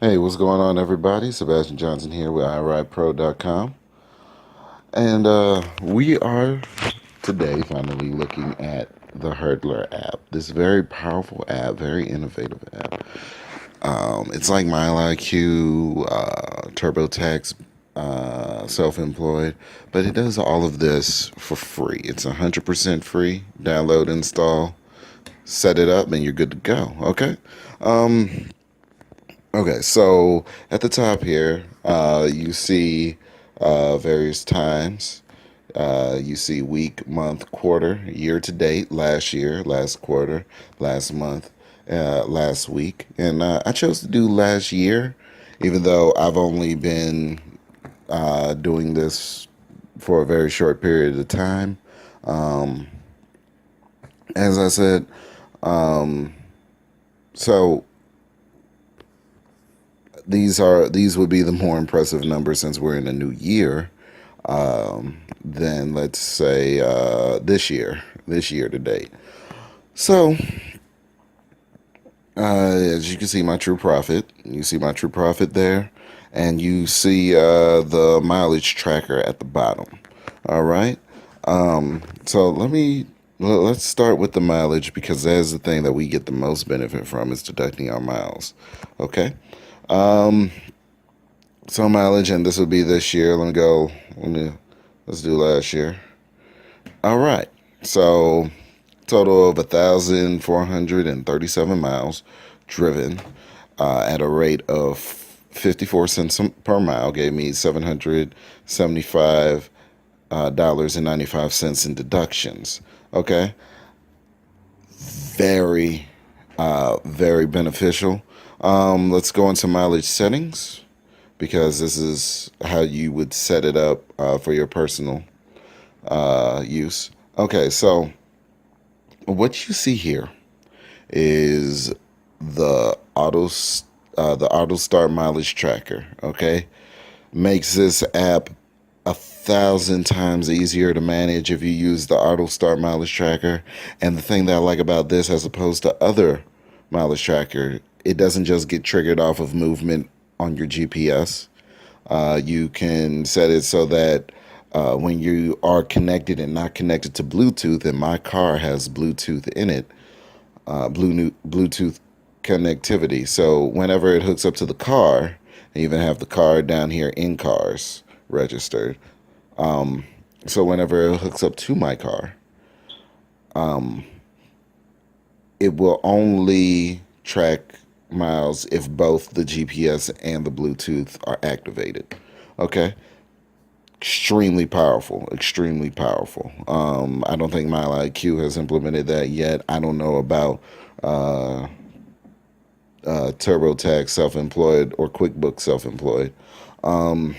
Hey, what's going on, everybody? Sebastian Johnson here with iRidePro.com. And we are today finally looking at the Hurdlr app. This very powerful app, very innovative app. It's like Mile IQ, TurboTax, Self-Employed, but it does all of this for free. It's 100% free. Download, install, set it up, and you're good to go. Okay. Um, Okay, so at the top here, you see various times. You see week, month, quarter, year to date, last year, last quarter, last month, last week. And I chose to do last year, even though I've only been doing this for a very short period of time. Um, as I said, um, so these would be the more impressive numbers since we're in a new year than let's say this year to date. So as you can see, my true profit. You see my true profit there, and you see the mileage tracker at the bottom. All right. So let's start with the mileage because that's the thing that we get the most benefit from is deducting our miles. Okay. Um, So mileage, and this will be this year. Let me go. Let's do last year. All right. So total of 1,437 miles driven at a rate of 54 cents per mile gave me $775 dollars and 95 cents in deductions. Okay, very very beneficial. Let's go into mileage settings, because this is how you would set it up for your personal use. Okay, so what you see here is the auto start mileage tracker. Okay, makes this app 1,000 times easier to manage if you use the auto start mileage tracker. And the thing that I like about this, as opposed to other mileage tracker, it doesn't just get triggered off of movement on your GPS. You can set it so that when you are connected and not connected to Bluetooth, and my car has Bluetooth in it, Bluetooth connectivity. So whenever it hooks up to the car, I even have the car down here in cars registered. Um, so whenever it hooks up to my car, um, it will only track miles if both the GPS and the Bluetooth are activated. Okay. Extremely powerful, extremely powerful. I don't think Mile IQ has implemented that yet. I don't know about uh, TurboTax Self-Employed or QuickBooks Self-Employed. Um,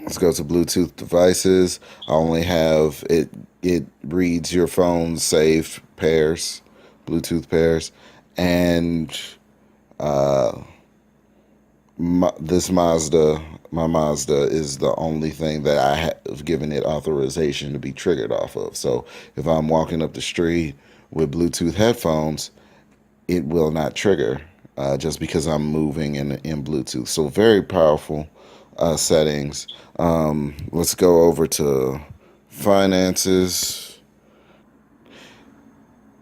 let's go to Bluetooth devices. I only have it. It reads your phone's saved pairs, Bluetooth pairs, and uh, this my Mazda is the only thing that I have given it authorization to be triggered off of. So if I'm walking up the street with Bluetooth headphones, it will not trigger just because I'm moving in Bluetooth. So very powerful settings. Let's go over to finances.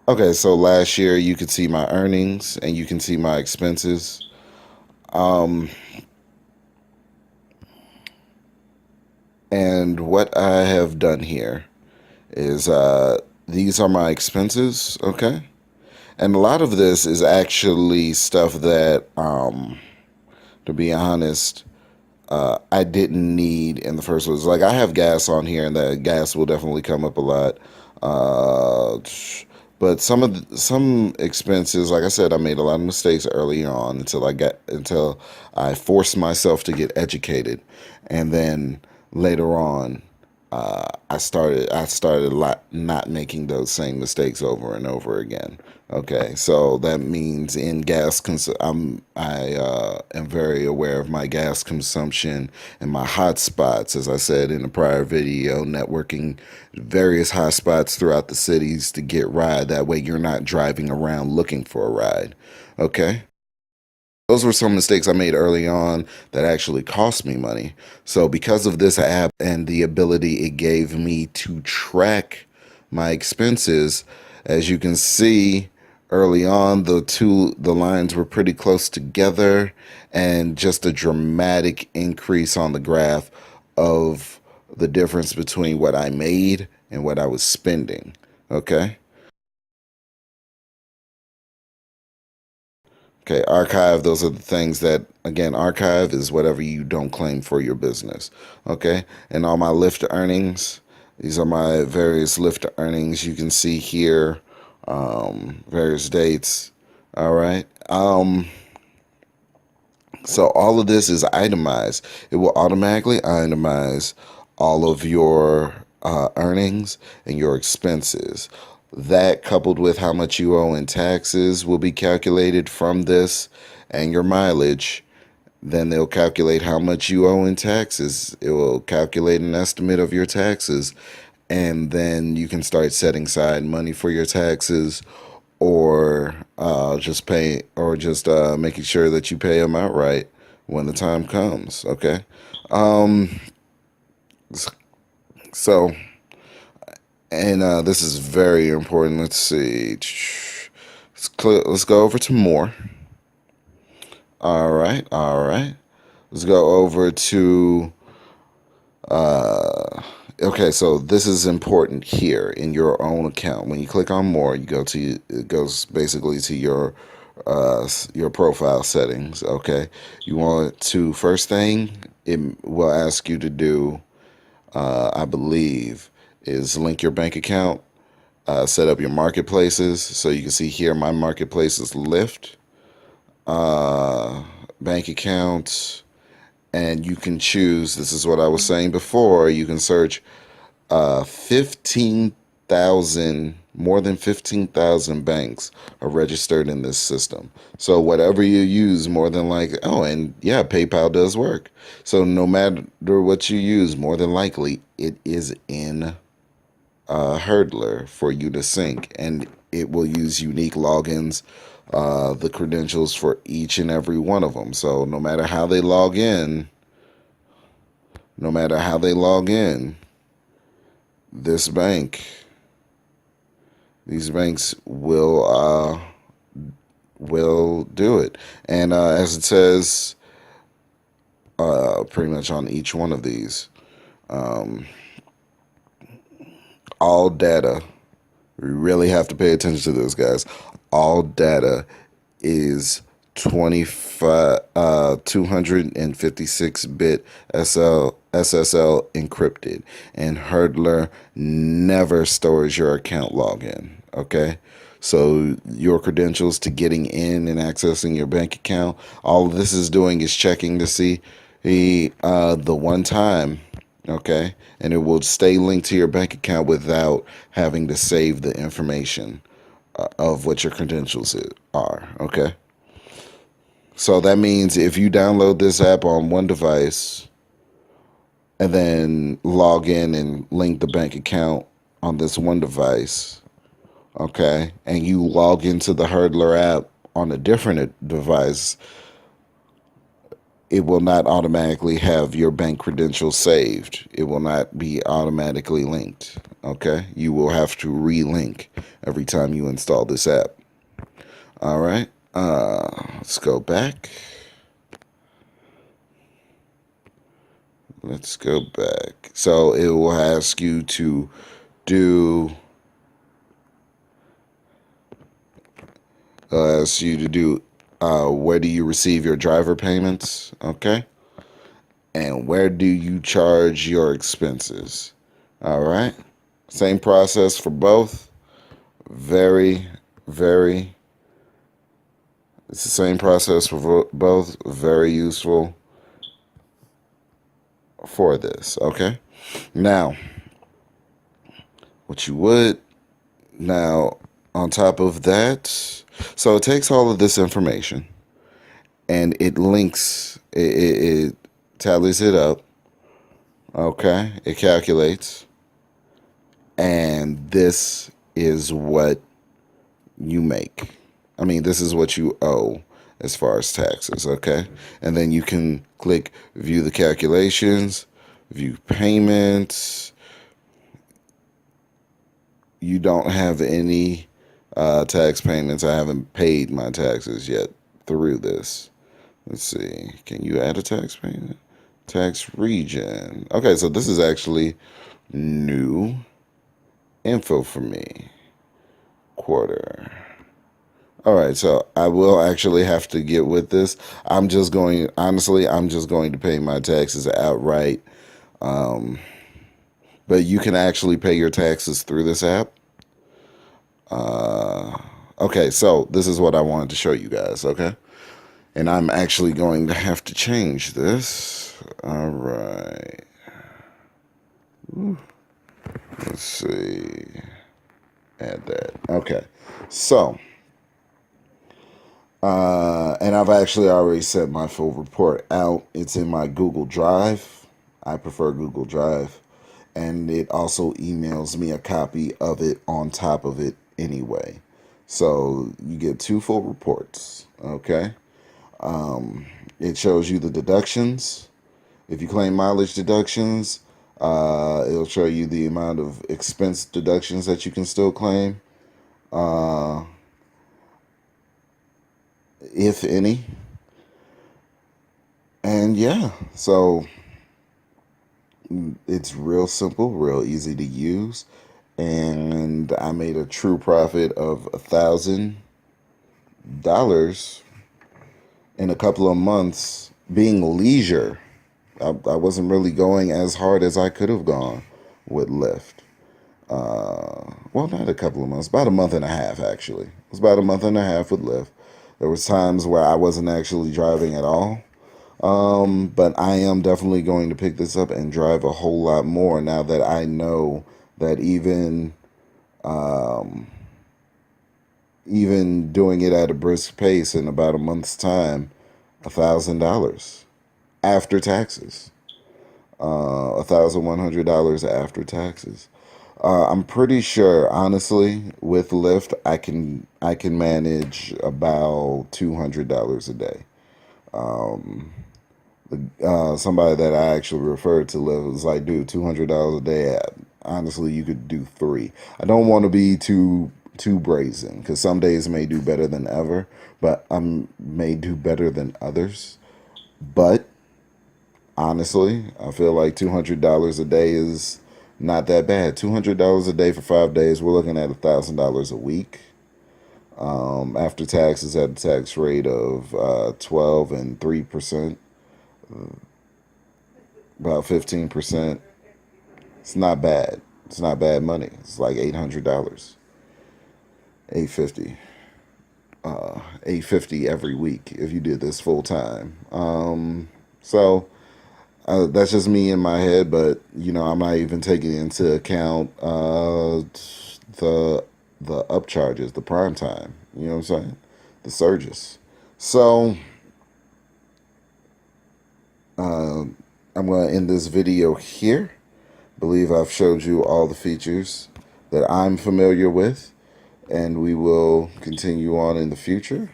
Okay, so last year you could see my earnings and you can see my expenses. Um, and what I have done here is these are my expenses, okay? And a lot of this is actually stuff that, to be honest, I didn't need in the first place. Like I have gas on here, and the gas will definitely come up a lot. Uh, but some expenses, like I said, I made a lot of mistakes early on until I forced myself to get educated, and then later on, I started not making those same mistakes over and over again. Okay, so that means in I am very aware of my gas consumption and my hot spots, as I said in a prior video, networking various hot spots throughout the cities to get ride. That way, you're not driving around looking for a ride. Okay. Those were some mistakes I made early on that actually cost me money. So, because of this app and the ability it gave me to track my expenses, as you can see early on, the lines were pretty close together, and just a dramatic increase on the graph of the difference between what I made and what I was spending. Okay. Okay, archive, those are the things that, again, archive is whatever you don't claim for your business. Okay, and all my Lyft earnings, these are my various Lyft earnings. You can see here various dates. All right. So all of this is itemized. It will automatically itemize all of your earnings and your expenses. That, coupled with how much you owe in taxes, will be calculated from this, and your mileage. Then they'll calculate how much you owe in taxes. It will calculate an estimate of your taxes, and then you can start setting aside money for your taxes, or just making sure that you pay them outright when the time comes. Okay. Um, so, and this is very important. Let's see. Let's go over to more. All right. All right. Let's go over to Uh, okay, so this is important here in your own account. When you click on more, you go to it goes basically to your profile settings. Okay, you want to first thing it will ask you to do, I believe, is link your bank account, set up your marketplaces. So you can see here my marketplace is Lyft, uh, bank account, and you can choose. This is what I was saying before. You can search 15,000, more than 15,000 banks are registered in this system. So whatever you use, more than likely, oh, and yeah, PayPal does work. So no matter what you use, more than likely it is in Hurdlr for you to sync, and it will use unique logins, the credentials for each and every one of them. So no matter how they log in, this bank, these banks will do it. And as it says, pretty much on each one of these, um, all data. We really have to pay attention to this, guys. All data is 256 bit SSL encrypted, and Hurdlr never stores your account login. Okay, so your credentials to getting in and accessing your bank account, all this is doing is checking to see the one time. Okay, and it will stay linked to your bank account without having to save the information of what your credentials are. Okay. So that means if you download this app on one device and then log in and link the bank account on this one device, okay, and you log into the Hurdlr app on a different device, it will not automatically have your bank credentials saved. It will not be automatically linked. Okay, you will have to relink every time you install this app. All right, let's go back. Let's go back. So it will ask you to do, where do you receive your driver payments? Okay. And where do you charge your expenses? All right. Same process for both. Very, very, it's the same process for both. Very useful for this. Okay. Now, what you would now on top of that, so it takes all of this information and it links, it tallies it up. Okay, it calculates, and this is what you make. I mean, this is what you owe as far as taxes, okay? And then you can click view the calculations, view payments. You don't have any tax payments. I haven't paid my taxes yet through this. Let's see. Can you add a tax payment? Tax region. Okay, so this is actually new info for me. Quarter. All right, so I will actually have to get with this. I'm just going to pay my taxes outright. But you can actually pay your taxes through this app. Okay, so this is what I wanted to show you guys, okay? And I'm actually going to have to change this. All right. Let's see. Add that. Okay. So, and I've actually already sent my full report out. It's in my Google Drive. I prefer Google Drive. And it also emails me a copy of it on top of it anyway. So you get 2 full reports, okay? It shows you the deductions. If you claim mileage deductions, it'll show you the amount of expense deductions that you can still claim, if any. And yeah, so it's real simple, real easy to use. And I made a true profit of $1,000 in a couple of months being leisure. I wasn't really going as hard as I could have gone with Lyft. Well, not a couple of months, about a month and a half, actually. It was about a month and a half with Lyft. There was times where I wasn't actually driving at all. But I am definitely going to pick this up and drive a whole lot more now that I know that even doing it at a brisk pace in about a month's time, $1,000 after taxes, $1,100 after taxes. I'm pretty sure, honestly, with Lyft, I can manage about $200 a day. Somebody that I actually referred to Lyft was like, dude, $200 a day. Honestly, you could do 3. I don't want to be too brazen because some days may do better than ever, but I may do better than others. But honestly, I feel like $200 a day is not that bad. $200 a day for 5 days, we're looking at $1,000 a week. After taxes at a tax rate of 12 and 3%, about 15%. It's not bad. It's not bad money. It's like $800, $850, $850 every week if you did this full time. So that's just me in my head, but I'm not even taking into account the upcharges, the prime time. You know what I'm saying? The surges. So I'm going to end this video here. Believe I've showed you all the features that I'm familiar with, and we will continue on in the future.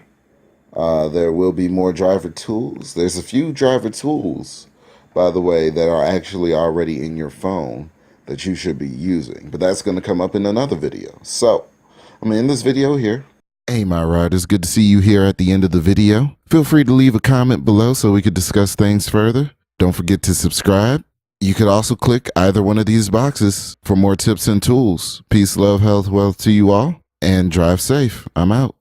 There will be more driver tools. There's a few driver tools, by the way, that are actually already in your phone that you should be using, but that's going to come up in another video. So I'm going to end this video here. Hey, my riders, good to see you here at the end of the video. Feel free to leave a comment below so we could discuss things further. Don't forget to subscribe. You could also click either one of these boxes for more tips and tools. Peace, love, health, wealth to you all, and drive safe. I'm out.